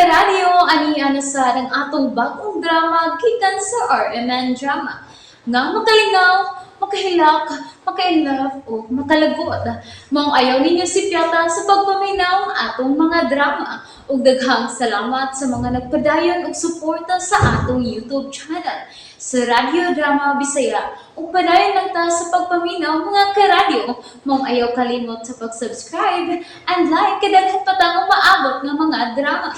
karadyo, aniya na sa ng atong bagong drama gikan sa RMN Drama. Nga makalingaw, makahilak, maka-inlove, o makalagod. Maong ayaw ninyo si Piata sa pagpaminaw ang atong mga drama. Ug daghang salamat sa mga nagpadayon ug suporta sa atong YouTube channel sa Radyo Drama Bisaya. Ug padayon lang ta sa pagpaminaw mga karadyo. Maong ayaw kalimot sa pag-subscribe and like kadaghan pa tang maabot ng mga drama.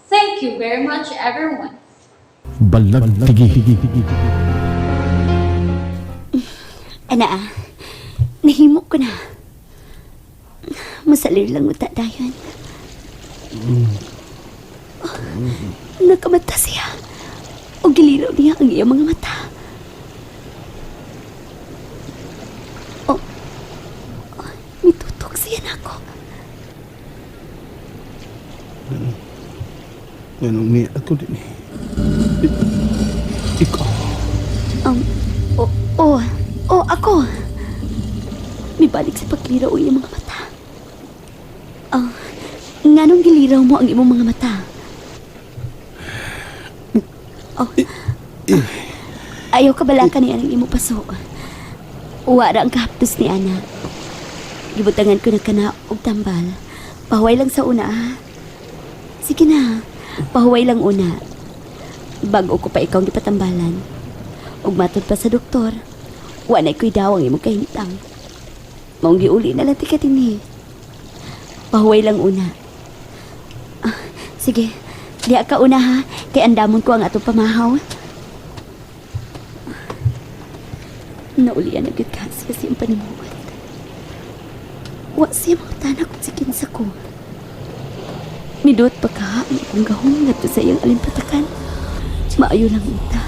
Thank you very much everyone. Balag tigi. Ana, nahimo ko na. Masalir lang uta dayon. Nakamata siya. O giliraw niya ang iyang mga mata. Mitutok siya na ako. Ganun mi ato din eh. Ikaw. Ako. May balik sa pagliraw ang iyong mga mata. Nganong giliraw mo ang iyong mga mata? Ayaw ka balakan niya ng iyong paso. Wara ang kahaptos ni Ana. Gibutangan ko na kana og tambal. Pahuway lang sa una, ha? Sige na, pahuway lang una. Bago ko pa ikaw gipatambalan. Ug matod pa sa doktor, wanay ko'y daw ang imong kahintang. Maong giuli na lang tika din eh. Pahuway lang una. Sige, diya ka una ha, kay andamon ko ang atong pamahaw. Naulian agad kasi yung panimuwat. Wa siya mga tanak kung sikin sa ko. Midot pa ka ang akong gahong nato sa iyang alimpatakan. Maayo lang ita.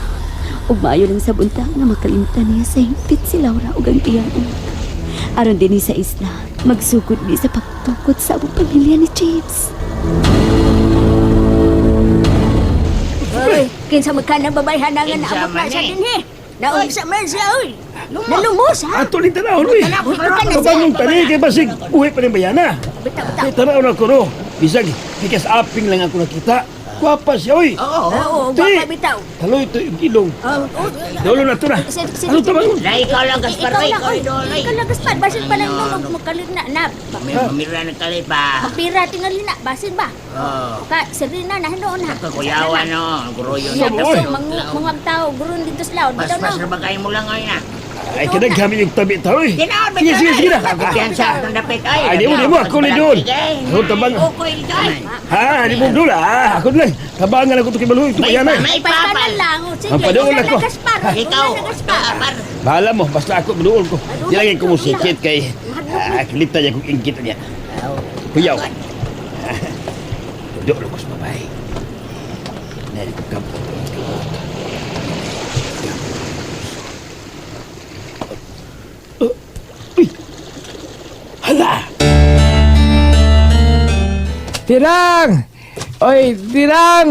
O maayo lang sa bunta na makalimtan niya sa hingpit si Laura o ang iyang anak. Aron din sa isla, magsugod ni sa pagtukot sa abong pamilya ni James. Hoy, kinsa magkanang babayhan nga na abot na sa din he. Naon sa Mercia, oy. Nalumos, ha? Ato ni tanaw ri. Kabangong tani kay basig uwi pa rin bayana. Bitaw. Kay tanaw na ko no. Bisag bikas aping lang ako nakita. Gwapa siya oy. Oo, Ti. baka bitaw. Taloy to yung ilong. Dolo na to na. Ano to ba? Lai ikaw lang Gaspar ba? Ikaw idolay. Ikaw lang Gaspar, basin pa lang nung makalit na. Mamira ng kalay pa. Pira tingali na, basin ba? Oo. Ka, Serena na hanoon ha. Kakuyawan no. Guroyo Siya na. kasi mga tao, gurun dito sa laod. Bitaw Mas na. na bagay mo lang ngayon na. Ay kadag kami yung tabi tao eh. Ginaon ba? Sige na. Kumpiyansa ng dapit. Ay, di mo, ako ni Don. Ako tabang. Okay, Don. Ha, di mo dula. Ako lang. Tabangan ako to kay Baluy. Ito bayana. May Papanan papal. lang. Sige, Ang padoon ikaw ako. na Gaspar. Ikaw. Gaspar. Bahala mo, basta ako maluol ko. Dilagay ko mo sikit kay kilita niya kung ingkit niya. Kuyaw. Doon ko sa babae. Nari ko kampo. Uy! Hala! Tirang! Oy, Tirang!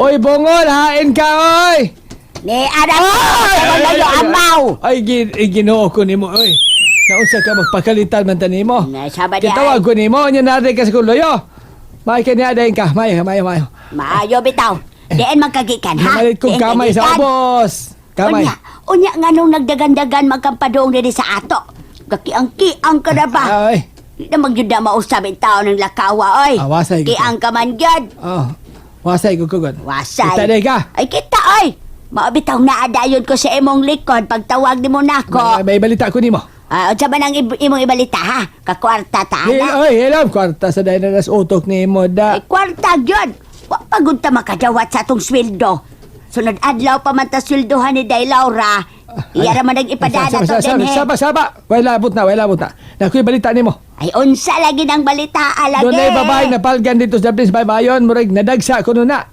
Oy, bongol, hain ka, oy! Ni anak ko, layo amaw. Ay, ginoo ko nimo, oy. Nausa ka magpakalitan man tanimo. Nasaba di Kitawag ko nimo, nya narin ka sa kuloyo. May kanya dahin ka, may. Maayo bitaw. Diyan magkagikan ha. Malit kong Diyan kamay sa kagikan. ubos. Kamay. Unya nga nung nagdagan-dagan magkampadong diri sa ato. Kakiang-kiang ka na ba? Ay, Di na magyud na mausab ang tao ng lakawa, oy. wasay ko. Kiang ka man gyud. Oh, wasay ko kugod. Wasay. Kita dahin ka. Ay kita, oy. Maabitaw na adayon ko sa imong likod pagtawag ni mo nako. May balita ko nimo. Unsa man ang imong ibalita ha? Kakwarta ta ana. Oy, hello, kwarta sa dahin na nas utok nimo da. Ay kwarta gyud. Wa pagud ta makadawat sa atong sweldo. Sunod adlaw pa man ta sweldohan ni Day Laura. Iya ra man nang ipadala to din he. Saba. Wala abot na. Nakoy balita nimo. Ay unsa lagi nang balita alagi. Doon ay babae na palgan dito sa Prince Baybayon, murag nadagsa ko na.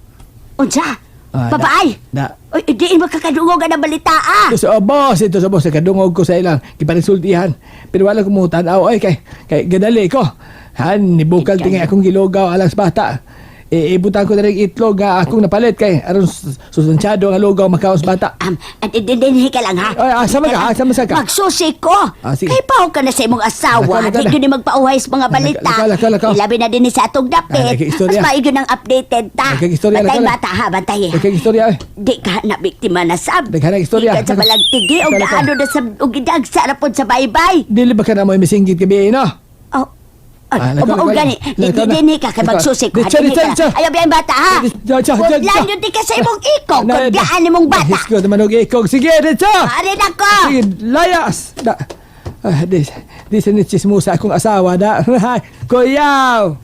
Unsa? Ah, Babae. Da. Oy, di makakadungog ang balita ah. Ito sa boss, kadungog ko sa ilang, kiparinsultihan. Pero wala ko mutan, ay kay gadali ko. Han, nibukal tingay akong gilugaw alang sa bata. ibutan ko na rin itlog nga akong napalit kay aron sustansyado nga lugaw makaos bata. At dinhi ka lang ha. Ay, sama ka, sama ka. Magsusi ko. Sige. Kay paw ka na sa imong asawa. Lakaw, lakaw, Di yun magpauhay sa mga balita. Lakaw. Ilabi na din sa atong dapit. Nagkikistorya. Mas maigyo ng updated ta. Nagkikistorya, Bantay lakaw. bata ha, bantay. Kay istorya eh. Di ka na biktima na sab. Di ka na istorya. Di ka sa balagtigi o Lakaw. gaano na sa ugidag sa rapod sa baybay. Dili ba ka na mo misinggit gabi no? Oh. Lakaw, O lakaw. gani, Lakaw na. dinhi ka kay Lakaw. magsusi ko. Ditsa, ditsa, ditsa. Ayaw biyang bata ha. Ditsa, Huwag ditsa. lang yun di ka sa imong ikog. Kung diyaan imong bata. Dahis ko naman og ikog. Sige, dito! Ari na ko. Sige, layas! Di sa chismosa akong asawa da. Kuyaw!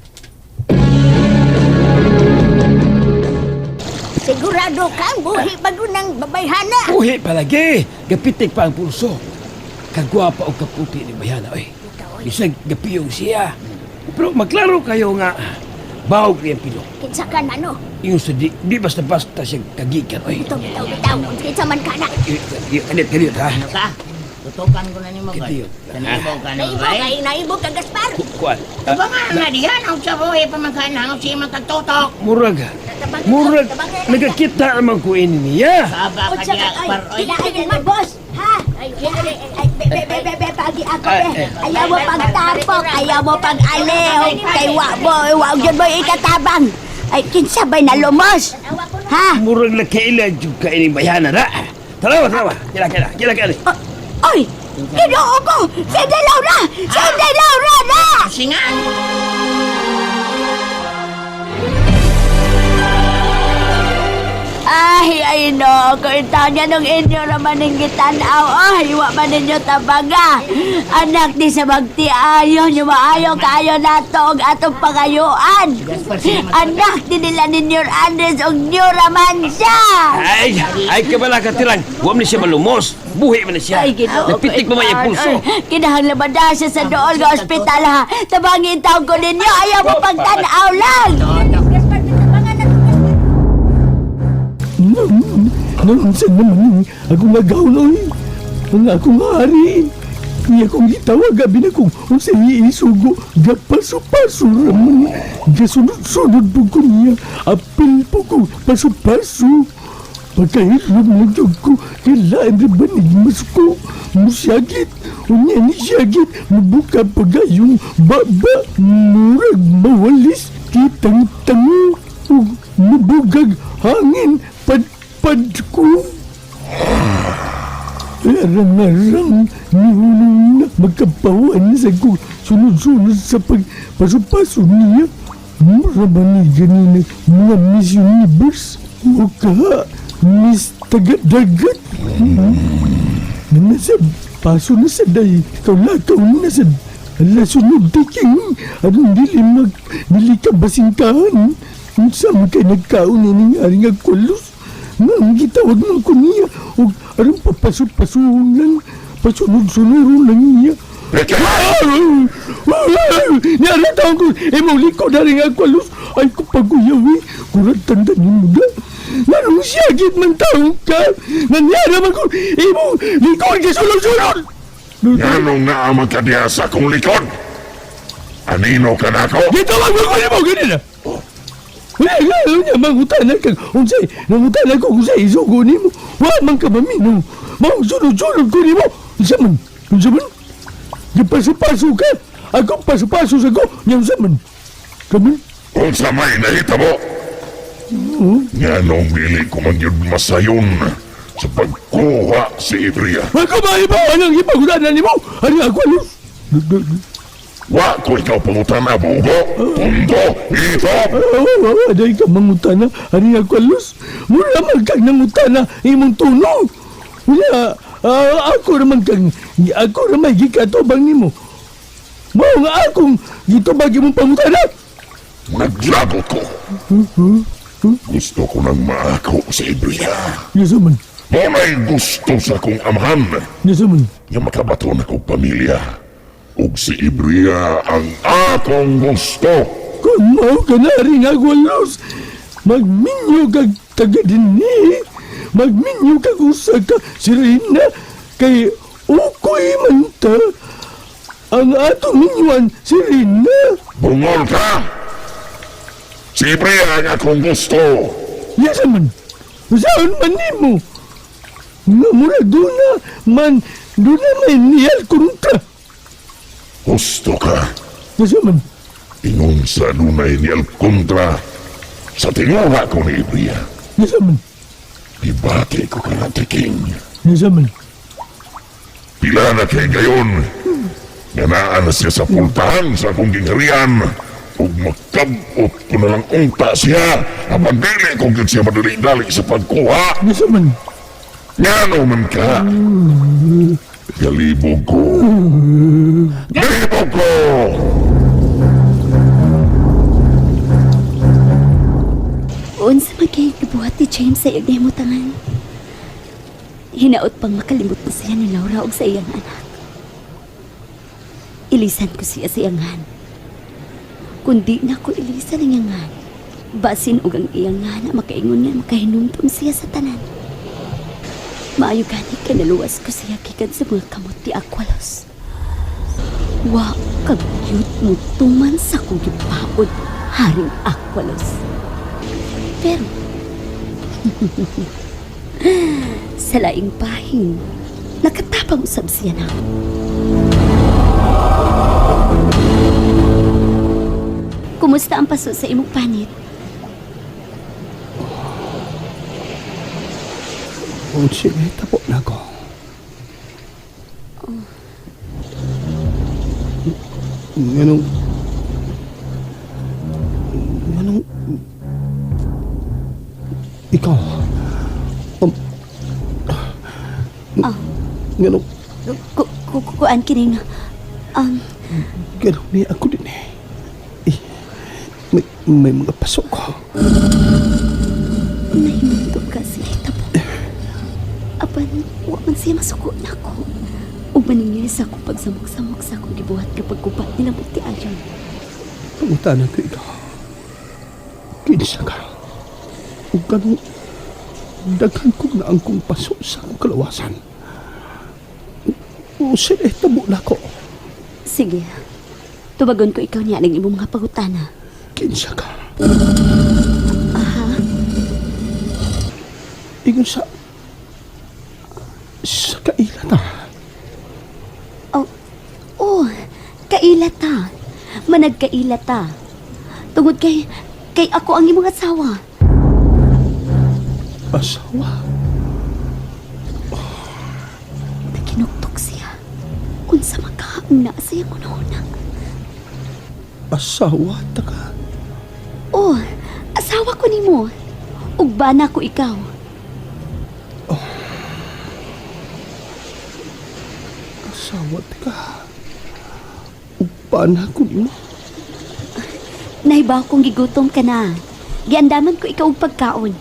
Sigurado kang buhi bago ng babayhana. Uhi palagi. Gapitik pa ang pulso. Kagwapa o kaputi ni Bayana, oy. Bisag gapiyong siya. Pero maklaro kayo nga, bawag niya pilo. Kinsa ka na no? Yung sa di basta-basta siya kagikan, oy. Bitaw. Kinsa man ka na. Kanit, ha? Ano ka? Tutukan ko na ni mo, Kitiyo. Kanibaw ka na, Naibo bay. kay naibo ka Gaspar. Kuan. Aba nga nga diyan, ang sa buhay pamagkanang siya magkatutok. Murag. Nagkakita naman ko ini niya. Baba ka diya, par, oy. Ay, boss. Ha? Ay, pagi ako be. Ayaw mo pagtapok, ayaw mo pag-aliw. Kay wa gyud mo ikatabang. Ay, kinsa ba'y nalumos? Ha? Murag na kailan yung kainin Bayana, na. Tarawa. Kila. Ay, ginoo ko! Si Inday Laura! Si Inday Laura na! Singan! Ay, no. Kung itaw niya nung inyo naman ng gitanaw. Ay, wa man ninyo tabaga. Anak di sa magtiayo. Nyo maayo kayo nato og atong pangayuan. Anak di nila ninyo Andres og nyo raman siya. Ay, kabala ka tirang. Huwag na siya malumos. Buhi man na siya. Ay, Ginoo. Nagpitik pa man yung pulso. Kinahanglaban siya sa doon nga ospital ha. Tabangin taon ko ninyo. Ayaw mo pagtanaw lang. Saan naman akong nagaw oy. Ang akong hari. Kaya kong gitawag gabi na kong sa iisugo. Gapaso-paso raman. Gasunod-sunod po ko niya. Apil po ko. Paso-paso. Pagkahirap na dyan ko. Kailangan na ba nagmas ko? Musyagit. Unya ni syagit. Mabuka pagayong baba. Murag mawalis. Kitang tango. Mabugag hangin. Padpad ko. Arang-arang nihulong na magkapawan sa ko sunod-sunod sa pagpaso-paso niya. Mura ba ni ganina mga Miss Universe? Mukha Miss Tagadagat. Nasa paso na sa day. Kaulakaw na sa alasunod taking. Anong dili nilika-basingkahan. Saan ka nagkaon ni aring agkulos? Nang gitawag ng ko niya. O arang papasok-pasok lang. Pasunod-sunod lang niya. Naratawag ko. Mong likod aring agkulos. Ay ko paguyawi. Kurang tanda ni mo na. Nanong siyagit man taong ka. Nanyara man ko. Mong likod ka sunod-sunod. Nganong naaman ka diya sa kong likod? Anino ka na ako? Gitawag mo ko niya mo. Ganyan na. Ngayon niya, mangutanan ka. Unsay, nangutanan ko kung sa isugo ni mo. Wala man ka mamino. Sunod-sunod ko ni mo. Unsa man? Paso-paso ka. Ako paso-paso sa ko. Niyang sa man. Kaman? Kung sa may nahita mo, nganong dili ko man yun masayon sa pagkuha si Ibria. Ako maiba. Anong ipagutanan ni mo? Ano ako? Wa ko ikaw pangutan na bugo. Punto, ito. Aday ka mangutana. Ano ako alos? Mura man kang nangutana. Imong tuno. Wala. Ako naman gikatobang ni mo. Mao nga akong gitobag imong pangutana. Naglagot ko. Gusto ko nang maako si Ibria. Yasaman. Muna'y gusto sa kong amahan. Yasaman. Nga makabato na kong pamilya. Ug si Ibria ang akong gusto. Kung mao ka na rin ako alos. Magminyo kag taga dinhi. Magminyo kag usa ka sirina. Kay ukoy man ta. Ang atong minyuan sirina. Bungol ka! Si Ibria ang akong gusto. Yes man. Saan man nimo? Nga mula doon na may niyal kontra. Gusto ka. Yes man. Ingon sa dunay niyal kontra sa tinguha ko ni Ibria. Yes man. Ibati ko ka na tiking. Yes man. Pila na kay gayon. Ganaan na siya sa pultahan sa akong gingharian. Ug magkabot ko na lang unta siya. Apan dili kung siya madali-dali sa pagkuha. Yes man. Ngano man ka. Galibog ko. Galibog ko! Unsa magkikibuhat ni James sa iyang nahimutangan? Hinaot pang makalimot na siya ni Laura og sa iyang anak. Ilisan ko siya sa iyang han. Kundi na ko ilisan ang iyang han. Basin og ang iyang han na makaingon nga makahinumdum siya sa tanan. Maayo gani kay naluwas ko siya gikan sa mga kamot ti Aqualos. Wa kagyut mo tuman sa kong gipaod, Haring Aqualos. Pero, sa laing pahin, nakatapang usab siya na. Kumusta ang paso sa imong panit? O sige, tapo na ko. Nganong... Ikaw... Nganong... Kuan kining Ganun niya ako din eh. May mga pasok ko. nahimuntog ka siya tabo. Apan, wa man siya masuko na ko. Ug maningil sa akong pagsamok-samok sa akong gibuhat kapag kupat nilang bukti ayon. Pangutanan ko ikaw. Kinsa ka. O ganun, daghan ko na ang kong paso sa akong kalawasan. O sila tabo na ko. Sige, tubagon ko ikaw niya ng imong mga pangutana. Kinsa ka. Aha, Ingon sa kailata. oh, kailata. Managkailata. Tungod kay ako ang imong asawa. Asawa. Nakinuktok siya. Unsa makaang na sa iyang una-una. Asawa ta ka. Oh, asawa ko nimo. Ug bana ko ikaw. Asawa ta ka. Upana ko mo. Nahibaw kong gigutom ka na. Giandaman ko ikaw og pagkaon.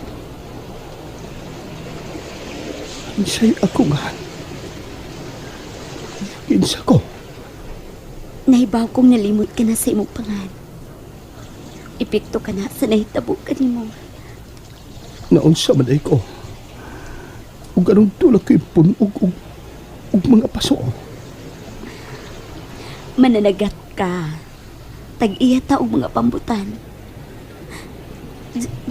Kinsay ako nga. Kinsa ko. Nahibaw kong nalimot ka na sa imong pangan. Ipikto ka na sa nahitabo ka nimo. Naunsa man ay ko. Ug anong tulak ko punog ug mga paso. Mananagat ka. Tag-iya ta og mga pambutan.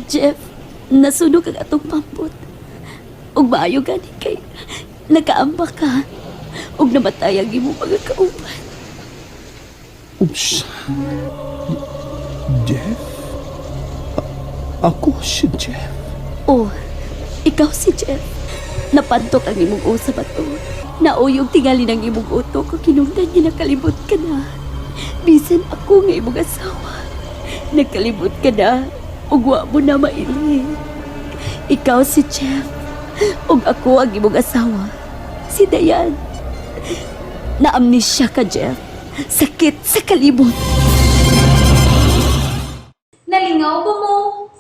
Jeff, nasunog ang atong pambut. Ug maayo gani kay nakaamba ka. Ug namatay ang imong mga kauban. Oops. Jeff? Ako si Jeff. Oh, ikaw si Jeff. Napantok ang imong usa ba to? Nauyog tingali ng imong utok ko kinungdan niya nakalibot ka na. Bisan ako nga imong asawa. Nakalibot ka na. Ug wa mo na maili. Ikaw si Jeff. Ug ako ang imong asawa. Si Dayan. Na-amnesia ka, Jeff. Sakit sa kalibot. Nalingaw ba mo?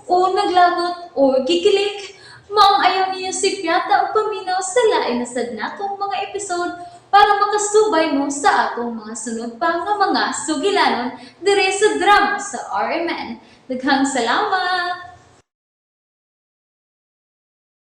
O naglagot? O gikilik? Maong ayaw niya si Piata o paminaw sa lain na sad natong mga episode para makasubay mo sa atong mga sunod pa nga mga sugilanon dire sa drama sa RMN. Daghang salamat!